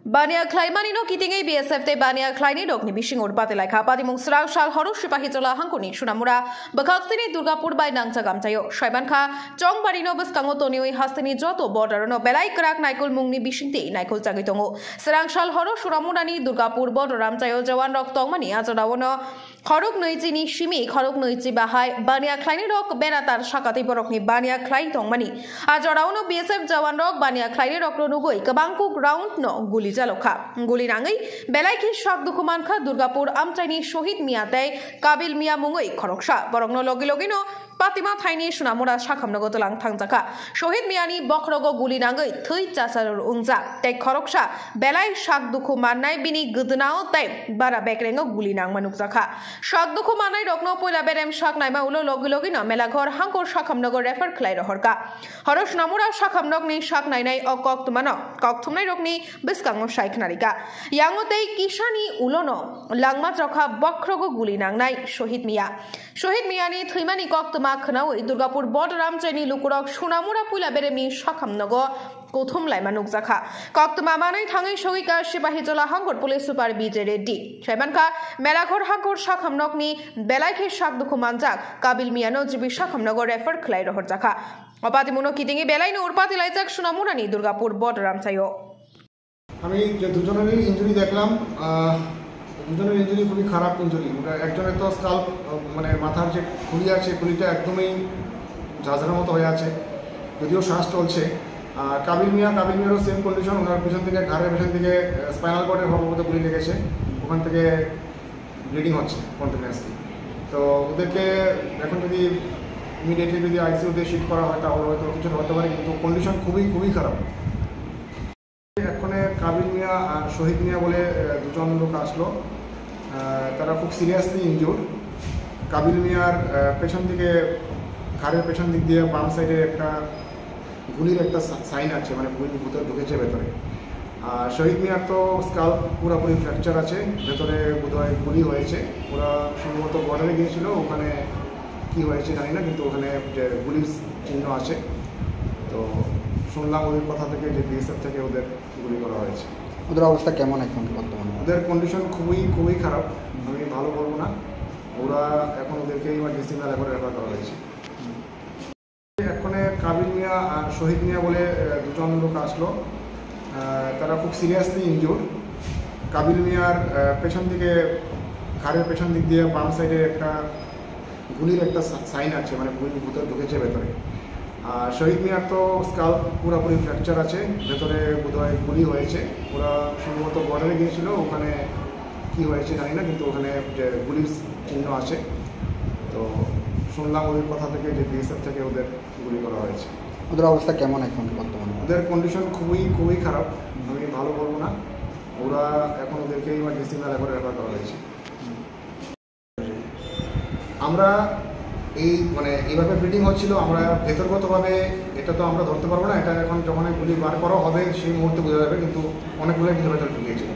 Bania Claimani no kitingi BSF te Bania Claini dog ni bishing or Batela Kapati Mungsra shall Horo Shipahitola Hankuni Shunamura, Bakastini Durgapur by Nangsa Gamtayo, Shaibanka, Chong Barino Baskangotonio Hastini Joto border no Belai Krak Nikol Mungni Bishinti, Nikol Tagitongo, Serang shall Horo Shuramurani, Durgapur border Ramtayo Jawan Rock Tongmani, Azodawono, Horok Noizini Shimi, Horok Noizi Bahai, Bania Claini dog Benatar Shakati Borokni, Bania Clain Tongmani, Azodawono BSF Jawan Rock, Bania Claini Rock Nugui, Kabanku ground no Guli Jaloka, Guli Rangi, Belaiki Shak Dukumanka, Durgapur Amtani Shohid Miate, Kabil Mia Mungui, Koroksha, Borogno Logilogino, Patima Tiny Shunamura Shakam Nogotalang Tangzaka, Shohid Miani, Bokrogo Guli Rangi, Tui Jasar Unza, Take Koroksha, Belai Shak Dukumanai Bini Gudnao Time, Bara Bekrengo Guli Nang Manukzaka, Shak Dukumanai Rokno Pula Berem Shak Naima Ulo Logilogino, Melagor Hankor Shakam Nogo refer Claire Horka, Horosh Namura Shakam Nogni Shak Nainai or Koktumano, Koktumai Rokni, Biskango Shaik Narika, Yangote Kishani Ulono, Langma Joka, Bokrogo Guli Nang Nai, Shohid Mia, Shohid Miani, Trimani Koktuma. Durgapur Bodaram Cheni Lukurok Shunamura Pula Beremi Shakam Nogo Kothum Laima Nukzaka Koktuma Mani Tangi Shoika Shibahitola Hangor Police Super BJ Reddy Shaibanka Melakor Hangor Shakam Nokni Belaike Shak Dukumanzak Kabil Miano Jibi Shakam Nogo refer Claire Horjaka Opatimuno Kitingi Belai no Urpati Laitak Shunamurani Durgapur Bodaram Tayo আমি যে দুজনেরই injury দেখলাম দুজনের injury খুবই খারাপ injury একজনের তো SCALP মানে মাথার যে খুলি আছে খুলিটা একদমই ঝাঁঝরার মতো হয়ে আছে যদিও শ্বাস চলছে আর কাবিল মিয়ারও সেম কন্ডিশন ওনার পেছন থেকে ঘাড়ের পেছন থেকে স্পাইনাল কর্ডের সম্ভবত গুলি লেগেছে ওখান থেকে ব্লিডিং হচ্ছে কন্টিনিউয়াসলি তো ওদেরকে এখন যদি ইমিডিয়েটলি যদি আইসিইউতে শিফট করা হয় তাহলে হয়তো কিছু হতে পারে কিন্তু কন্ডিশন খুবই খারাপ এখানে কাবিল মিয়া আর শহীদ মিয়া বলে দুজন লোক আসলো তারা খুব সিরিয়াসলি ইনজুর্ড কাবিল মিয়ার পেছন দিকে ঘাড়ের পেছন দিক দিয়ে বাম সাইডে একটা গুলির একটা সাইন আছে মানে গুলি ভিতরে ঢুকেছে ভেতরে আর শহীদ মিয়ার তো স্কাল্প পুরোপুরি ফ্র্যাকচার আছে ভেতরে বোধহয় গুলি হয়েছে ওরা সম্ভবত বর্ডারে গিয়েছিল ওখানে কি হয়েছে জানি না কিন্তু ওখানে যে গুলির চিহ্ন আছে তো শুনলাম ওদের কথা থেকে যে বিএসএফ থেকে ওদের গুলি করা হয়েছে ওদের অবস্থা কেমন এখন বর্তমানে ওদের কন্ডিশন খুবই খারাপ আমি ভালো বলবো না ওরা এখন ওদেরকে ইমার্জেন্সি মেডিকেলে রেফার করা হয়েছে এখানে কাবিল মিয়া আর শহীদ মিয়া বলে দুজন লোক আসলো তারা খুব সিরিয়াসলি ইনজুর্ড কাবিল মিয়ার পেছন দিকে ঘাড়ের পেছন দিক দিয়ে বাম সাইডে একটা গুলির একটা সাইন আছে মানে গুলি ভিতরে ঢুকেছে ভেতরে আর শহীদ মিয়ার তো স্কাল্প পুরোপুরি ফ্র্যাকচার আছে ভেতরে বোধহয় গুলি হয়েছে ওরা সম্ভবত বর্ডারে গিয়েছিল ওখানে কি হয়েছে জানি না কিন্তু ওখানে যে গুলির চিহ্ন আছে তো শুনলাম ওদের কথা থেকে যে বিএসএফ থেকে ওদের গুলি করা হয়েছে ওদের অবস্থা কেমন এখন বর্তমানে ওদের কন্ডিশন খুবই খারাপ আমি ভালো বলবো না ওরা এখন ওদেরকে ইমার্জেন্সি মেডিকেলে রেফার করা হয়েছে আমরা এই মানে এইভাবে ব্লিডিং হচ্ছিল আমরা ভেতরগতভাবে এটা তো আমরা ধরতে পারবো না এটা এখন যখন গুলি বার করা হবে সেই মুহূর্তে বোঝা যাবে কিন্তু অনেকগুলো কিন্তু ভেতরে ঢুকেছিল